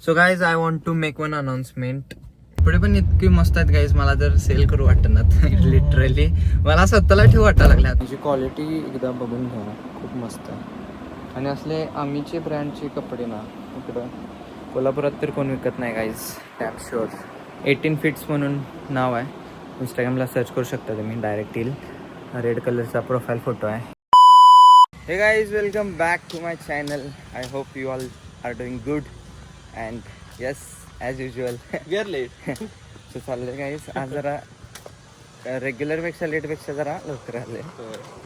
So guys I want to make one announcement. पुढे पण इतकी मस्त आहेत गाईज, मला जर सेल करू वाटणार लिटरली मला स्वतःला ठेवू वाटायला लागल्या. त्याची क्वालिटी एकदा बघून घ्या, खूप मस्त आहे. आणि असले आम्हीचे ब्रँडचे कपडे ना इकडं कोल्हापुरात तर कोण विकत नाही गाईज. टॅप शुअर 18 फीट्स म्हणून नाव आहे. इंस्टाग्रामला सर्च करू शकता तुम्ही, डायरेक्ट येईल. रेड कलरचा प्रोफाईल फोटो आहे. Hey guys, welcome back to my channel. I hope you all are doing good and yes as usual we are late. So चाललं guys, आज जरा रेग्युलरपेक्षा लेटपेक्षा जरा लवकर आले.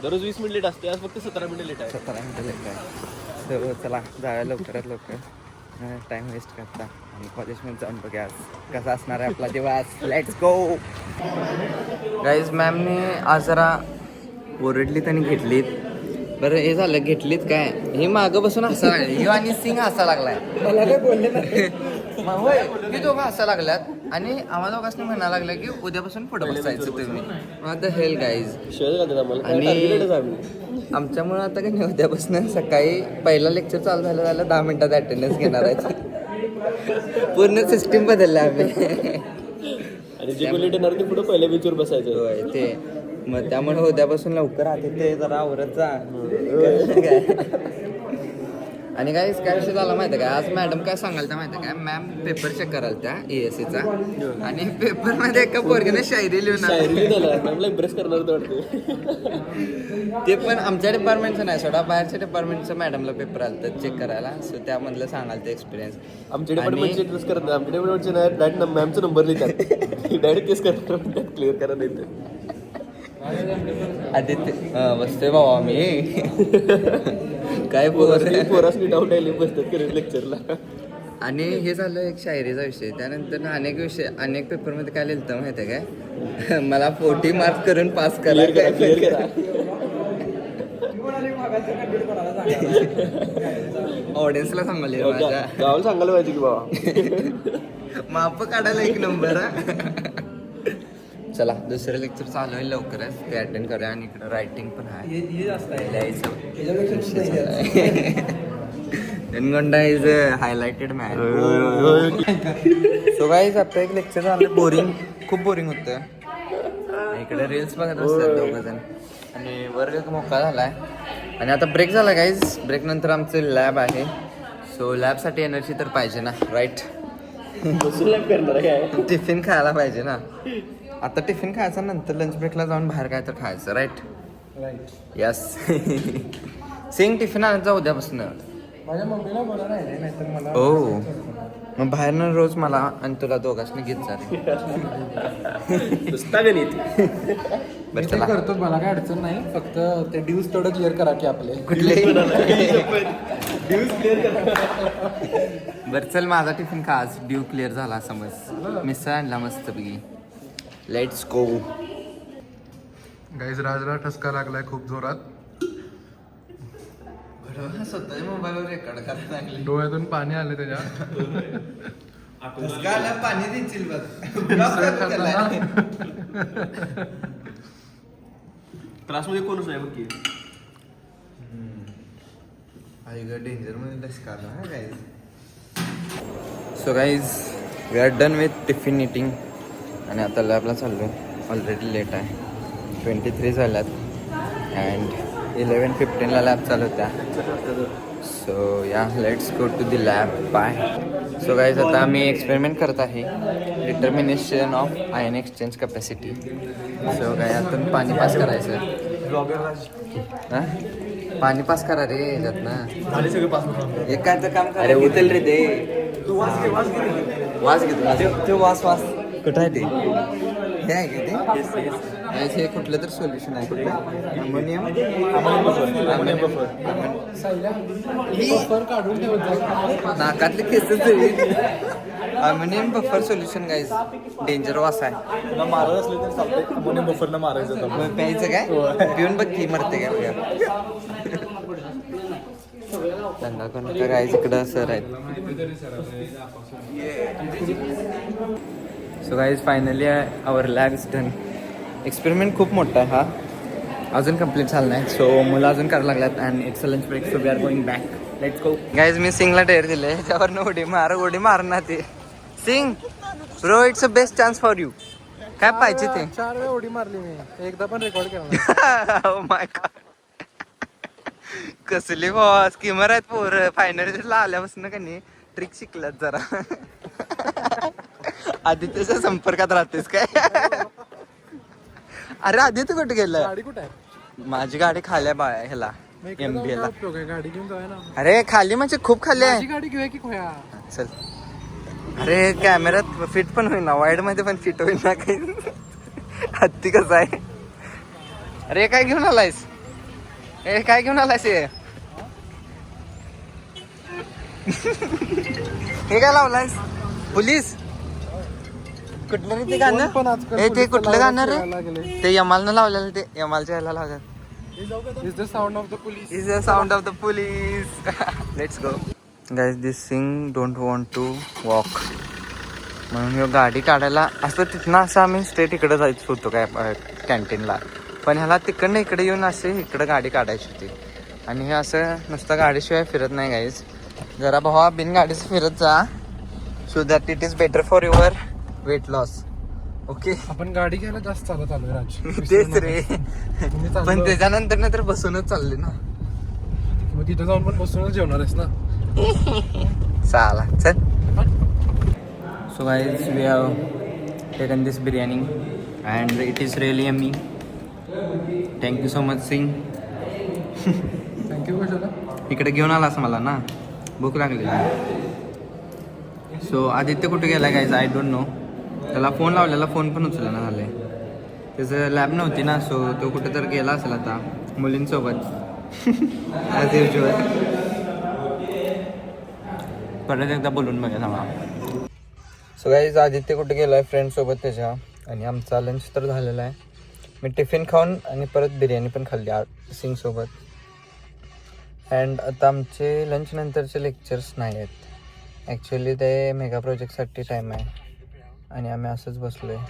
दररोज 20 मिनिट लेट असते, आज फक्त 17 मिनिट लेट आहे. 17 मिनिटं लेट आहे. सो चला जाऊया लवकरात लवकर, टाईम वेस्ट करता आणि कॉलेजमध्ये जाऊन बघा आज कसा असणार आहे आपला दिवस. Let's go guys. मॅमने आज जरा ओरडलीत आणि घेतलीत. बरं हे झालं, घेतलीत काय, हे मागं बसून हसायला लागले. ह्यो आणि सिंग हसायला लागलाय. मला काय बोलले नाही होय, हे दोघं हसायला लागल्यात आणि आम्हाला दोघांनी म्हणायला लागलं की उद्यापासून पुढे बसायचं तुम्ही. What the hell guys. आणि आमच्यामुळे आता काही नाही, उद्यापासून सकाळी पहिला लेक्चर चालू झालं 10 मिनिटात अटेंडन्स घेणार आहे. पूर्ण सिस्टीम बदलल्या आम्ही. आणि जे कोणी येणार ते पुढे पहिल्या बेंचवर बसायचं. होय ते मग त्यामुळे उद्यापासून लवकर आले ते जरा आवरत जा. आणि काय विषय झाला माहिती आहे का, आज मॅडम काय सांगाल त्या माहिती आहे काय, मॅम पेपर चेक कराल त्या ESCचा आणि पेपर मध्ये एका पोरगीने शायरी लिहून इम्प्रेस करणार ते पण आमच्या डिपार्टमेंटचं नाही सोडा, बाहेरच्या डिपार्टमेंटचं मॅडमला पेपर आलं तर चेक करायला. सो त्यामधलं सांगाल ते एक्सपिरियन्स. आमच्या डिपार्टमेंटचे ड्रेस करत नाही, आमच्या डिपार्टमेंटचे नाही डायरेक्ट मॅमचा नंबर लिहितात, डायरेक्ट केस करतात, क्लिअर करा नाही तर. आदित्य बसतोय बाबा मी काय पोरासनी डाऊट आले बसतात करत लेक्चरला. आणि हे झालं एक शायरीचा विषय. त्यानंतर अनेक पेपरमध्ये काय लिहिलं माहिती आहे काय, मला 40 मार्क्स करून पास करा. ऑडियन्सला सांगाले माझ्या गावाला सांगायला पाहिजे की बाबा माप काढायला 1 नंबर. चला दुसरं लेक्चर चालू आहे लवकरच, ते अटेंड करूया. आणि इकडं रायटिंग पण आहे, Nangonda is highlighted man. So guys आता एक लेक्चर झालं, खूप बोरिंग होतं. इकडे रील्स बघत असतात दोघं जण आणि वर्ग मोकळा झालाय. आणि आता ब्रेक झाला गाईज. ब्रेक नंतर आमचं लॅब आहे. सो लॅबसाठी एनर्जी तर पाहिजे ना, राईट. टिफिन खायला पाहिजे ना. आता टिफिन खायचा, नंतर लंच ब्रेकला जाऊन बाहेर काय तर खायचं, राईट. यस. सिंग टिफिन आणत जा उद्यापासून. माझ्या मम्मीला बोला नाही तर मला. हो मग बाहेरनं रोज मला आणि तुला दोघांनी घेत जा. बरं चला करतो, मला काय अडचण नाही, फक्त ते ड्यूज तेवढं क्लिअर करा की आपले कुठले. बरं चल, माझा टिफिन खा आज. ड्यू क्लिअर झाला समज. मिसळ आणला मस्त पैकी. Let's go guys. राजला ठसका लागलाय खूप जोरात, स्वतः मोबाईलवर रेकॉर्ड करायला लागले. डोळ्यातून पाणी आलं त्याच्या. पाणी देशील बघ. क्लासमध्ये कोणच नाही बघ की. डेंजर मध्ये ठसका आला guys. So guys we are done with tiffin eating आणि आता लॅबला चाललो. ऑलरेडी लेट आहे, 23 झाल्यात अँड 11:15ला लॅब चालू होत्या. सो या let's go to the lab. Bye. So guys आता आम्ही एक्सपेरिमेंट करत आहे, determination of ion exchange capacity. So काय यातून पाणी पास करायचं. हां पाणी पास करा रे याच्यात ना. सगळे पास. एक काय तर काम करा, उचल रे ते. तू वास घेतो ते वास कुठं आहे ते, हे आहे का ते. हे कुठलं तर सोल्युशन आहे, कुठलं अमोनियम बफर काढून ठेवत. नाकातले केस. Ammonium buffer solution guys, danger वास आहे. तुला मारत असले तर चालतंय, अमोनियम बफरला मारायचं. प्यायचं काय, पिऊन बघ की मरते काय बघा. धंदा कोणता गाईज, इकडं सर आहेत. So guys finally our lab is done. Experiment खूप मोठा आहे हा, अजून कम्प्लीट झाला नाही. सो मुलं अजून करायला लागल्यात and it's a lunch break. So we are going back. Let's go. Guys मी सिंगला डेअर दिले त्यावर उडी मारणार ते Singh bro it's a best chance for you. काय पाहिजे ते 4 वेळा उडी मारली मी, एकदा पण रेकॉर्ड केला. Oh my God. कसली बॉस किमर आहेत पोर फायनल आल्यापासून का नाही ट्रिक शिकल्यात जरा. आदित्यच्या संपर्कात राहतेस काय? अरे आदित्य कुठे गेलं? गाडी कुठे आहे? माझी गाडी खाल्या बा ह्याला MBA ला. उपयोग आहे, गाडी घेऊन जाऊया ना. अरे खाली म्हणजे खूप खाली माझी आहे. गाडी घेऊया की खोया? चल. अरे कॅमेऱ्यात फिट पण होईना, वाईड मध्ये पण फिट होईना काही. हत्ती कसं आहे? अरे काय घेऊन आलायस? हे काय घेऊन आलायस हे? हे काय लावलायस? पोलीस कुठलं रे ते गाणं? पण आजकाल हे ते पोलीस कुठलं गाणं रे? लावायला लागले. ते यमालनं लावलेलं, ते यमालच्या ह्याला लावतात. Is the sound of the police. Is the sound of the police. Let's go. Guys, this Singh don't want to walk. म्हणून ह्यो गाडी काढायला असं तिथनं असं आम्ही स्ट्रेट इकडे जायचं होतो काय कॅन्टीनला, पण ह्याला तिकडनं इकडे येऊन असे इकडं गाडी काढायची होती. आणि हे असं नुसतं गाडीशिवाय फिरत नाही गाईज. जरा भावा बिन गाडीचं फिरत जा, so that it is better for your weight loss. Okay आपण गाडी घ्यायला जास्त चालत आलोय राज. तेच रे, तुम्ही पण चाललो. त्याच्यानंतर ना तर बसूनच चालले ना. मग तिथं जाऊन पण बसूनच जेवणार आहेस ना. चाला चल. So guys we have taken this biryani and it is really yummy. Thank you so much Singh. Thank you कशाला? इकडे घेऊन आलास मला ना, भूक लागली. सो आदित्य कुठे गेला गाईज आय डोंट नो. त्याला फोन लावलेला, फोन पण उचलला ना झाले. त्याचं लॅब नव्हती ना, सो तो कुठे तर गेला असेल आता मुलींसोबत. As usual. परत एकदा बोलून बघा थांबा. सो गाईज आदित्य कुठे गेला आहे फ्रेंडसोबत त्याच्या, आणि आमचा लंच तर झालेला आहे. मी टिफिन खाऊन आणि परत बिर्याणी पण खाल्ली सिंगसोबत. अँड आता आमचे लंच नंतरचे लेक्चर्स नाही आहेत. ॲक्च्युली ते मेगा प्रोजेक्टसाठी टाईम आहे आणि आम्ही असंच बसलो आहे.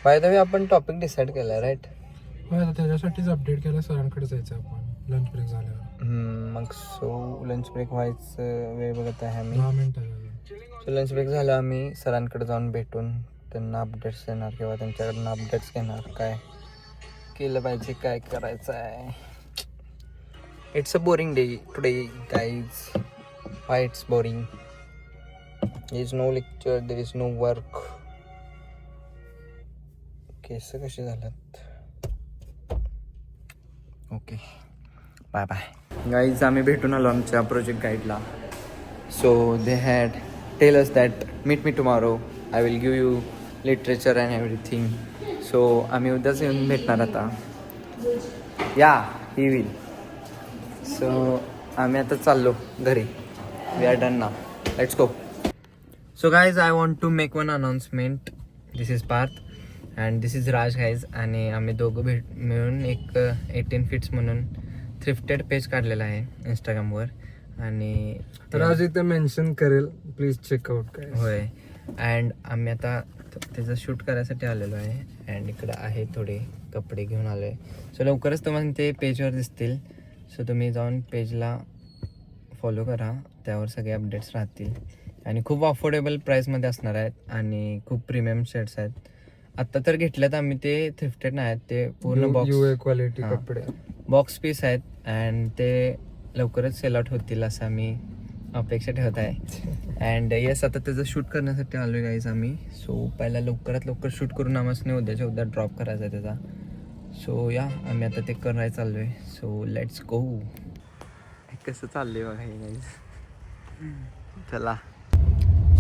बाय द वे आपण टॉपिक डिसाईड केला आहे राईट? आता त्याच्यासाठीच अपडेट केला, सरांकडे जायचं आपण लंच ब्रेक झाल्यावर. मग सो लंच ब्रेक व्हायचं वेळ बघत आहे आम्ही. 10 मिनिटं. सो लंच ब्रेक झाला आम्ही सरांकडे जाऊन भेटून त्यांना अपडेट्स देणार किंवा त्यांच्याकडनं अपडेट्स घेणार, काय केलं पाहिजे, काय करायचं आहे. It's a boring day today guys. Why it's boring? There is no lecture, there is no work. केस कसे झाल्यात? Okay bye bye guys. आम्ही भेटून आलो आमच्या प्रोजेक्ट गाईडला. So they had tell us that meet me tomorrow, I will give you literature and everything. So आम्ही उद्याच येऊन भेटणार आता. या ही विल. सो आम्ही आता चाललो घरी. We are done now. Let's go. So guys, I want to make one announcement. This is Parth and this is Raj guys. आणि आम्ही दोघं मिळून एक 18 फीट्स म्हणून थ्रिफ्टेड पेज काढलेला आहे इंस्टाग्रामवर. आणि राज इथे मेन्शन करेल, प्लीज चेकआउट. काय होय. अँड आम्ही आता त्याचं शूट करायसाठी आलेलो आहे. अँड इकडं आहे थोडे कपडे घेऊन आलो आहे. सो लवकरच तुम्हाला ते पेजवर दिसतील. सो तुम्ही जाऊन पेजला फॉलो करा, त्यावर सगळे अपडेट्स राहतील. आणि खूप अफोर्डेबल प्राईसमध्ये असणार आहेत आणि खूप प्रीमियम शर्ट्स आहेत. आत्ता तर घेतल्यात आम्ही, ते थ्रिफ्टेड नाही आहेत, ते पूर्ण बॉक्स क्वालिटी हां. कपडे, बॉक्स पीस आहेत. अँड ते लवकरच सेल आउट होतील असं आम्ही अपेक्षा ठेवत आहे. अँड येस आता त्याचं शूट करण्यासाठी आलो आहे गाईज आम्ही. सो पहिला लवकरात लवकर शूट करून आम्हाला उद्याच्या उद्या ड्रॉप करायचा आहे त्याचा. सो या आम्ही आता ते करायला चाललो आहे. So let's go. कसं चाललं आहे बघा हे गाईज. चला.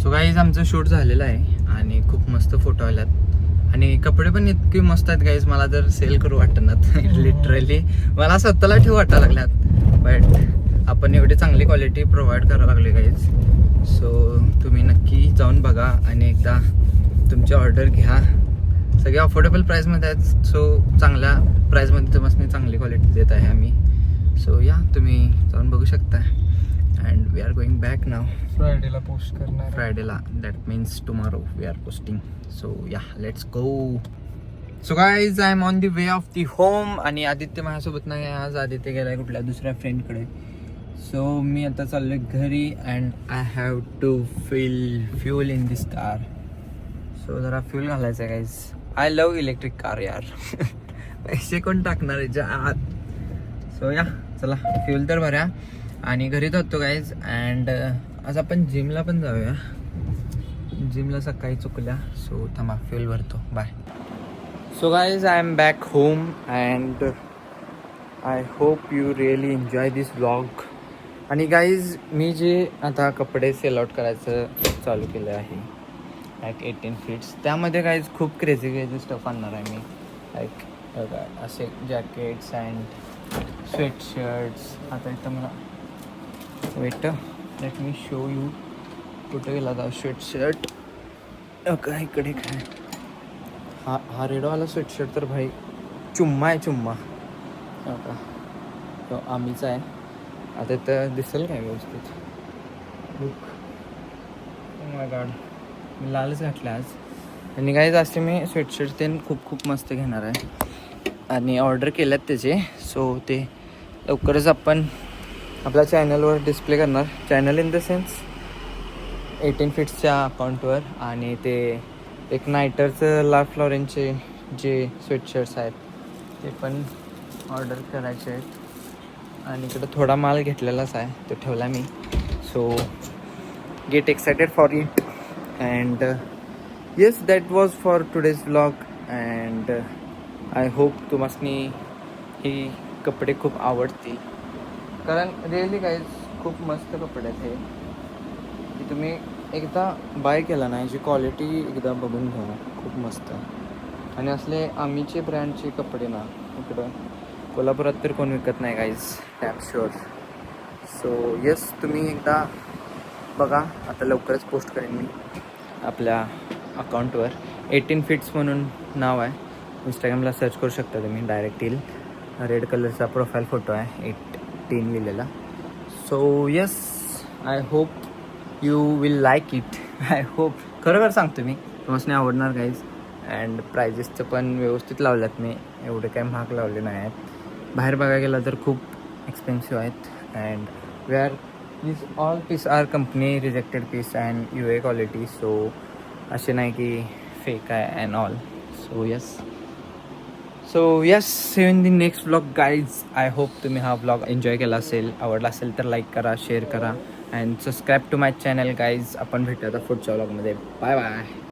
सो गाईज आमचं शूट झालेलं आहे आणि खूप मस्त फोटो आल्यात आणि कपडे पण इतके मस्त आहेत गाईज. मला तर सेल करू वाटणार लिटरली. मला स्वतःला ठेवू वाटायला लागल्यात, बट आपण एवढी चांगली क्वालिटी प्रोव्हाइड करायला लागली गाईज. सो तुम्ही नक्की जाऊन बघा आणि एकदा तुमची ऑर्डर घ्या. सगळे अफोर्डेबल प्राईसमध्ये आहेत. सो चांगल्या प्राईसमध्ये तुम्हाला चांगली क्वालिटी देत आहे आम्ही. सो या तुम्ही जाऊन बघू शकता. And we are going back now. फ्रायडेला पोस्ट करणार. फ्रायडेला, that means tomorrow we are posting. So या let's go. So guys I am on the way of the home. आणि आदित्य माझ्यासोबत नाही आज. आदित्य गेलाय कुठल्या दुसऱ्या फ्रेंडकडे. सो मी आता चाललो घरी and I have to fill fuel in this car. So जरा फ्यूल घालायचं आहे guys. I love electric car यार. पैसे कोण टाकणार याच्या आत. सो या चला फ्यूल तर भरा आणि घरी जातो गाईज. अँड आज आपण जिमला पण जाऊया. जिमला सकाळी चुकल्या. सो थांबा फ्यूल भरतो. Bye. So guys I am back home and I hope you really enjoy this vlog. आणि गाईज मी जे आता कपडे सेल आउट करायचं चालू केलं आहे लाईक 18 फीट्स, त्यामध्ये गाईज खूप क्रेझी स्टफ आणणार आहे मी. लाईक असे जॅकेट्स अँड स्वेटशर्ट्स. आता इथं मला wait let me show you. कुठं गेला होता स्वेटशर्ट. काय इकडे काय हा रेडवाला स्वेटशर्ट तर भाई चुम्मा आहे चुम्मा. का तो आम्हीच आहे. आता इथं दिसेल काय व्यवस्थित. लुक माय गॉड मी लालच घातलं आज. आणि काही असे मी स्वेटशर्ट ते खूप मस्त घेणार आहे आणि ऑर्डर केल्यात त्याचे. सो ते लवकरच आपण आपल्या चॅनलवर डिस्प्ले करणार. चॅनल इन द सेन्स 18 फीट्सच्या अकाउंटवर. आणि ते एक नायटरचं लाफ लॉरेनचे जे स्वेटशर्ट्स आहेत ते पण ऑर्डर करायचे आहेत. आणि इकडं थोडा माल घेतलेलाच आहे तो ठेवला मी. So get excited for it. And yes that was for today's vlog. And I hope तुम्हाला ही कपडे खूप आवडतील. कारण रिअली गाईज खूप मस्त कपडे आहेत हे. की तुम्ही एकदा बाय केला ना याची क्वालिटी एकदा बघून घ्या. खूप मस्त. आणि असले आम्हीचे ब्रँडचे कपडे ना इकडं कोल्हापुरात तर कोण विकत नाही guys. Damn sure. So yes तुम्ही एकदा बघा. आता लवकरच पोस्ट करेन मी आपल्या अकाउंटवर. 18 फीट्स म्हणून नाव आहे. इंस्टाग्रामला सर्च करू शकता तुम्ही. डायरेक्ट येईल. रेड कलरचा प्रोफाईल फोटो आहे 18 लिहिलेला. So yes I hope you will like it. I hope खरोखर सांगतो मी तुम्हाला आवडणार गाईज. अँड प्रायजेसचं पण व्यवस्थित लावल्यात मी. एवढे काही महाग लावले नाही आहेत. बाहेर बघायला गेलं तर खूप एक्सपेन्सिव्ह आहेत. And we are this all piece are company rejected piece and UA quality. So असे नाही की फेक आहे and all. So yes see you in the next vlog guys. I hope तुम्ही हा व्लॉग एन्जॉय केला असेल. आवडला असेल तर लाईक करा, शेअर करा and subscribe to my channel guys. आपण भेटूया आता पुढच्या व्लॉगमध्ये. Bye bye.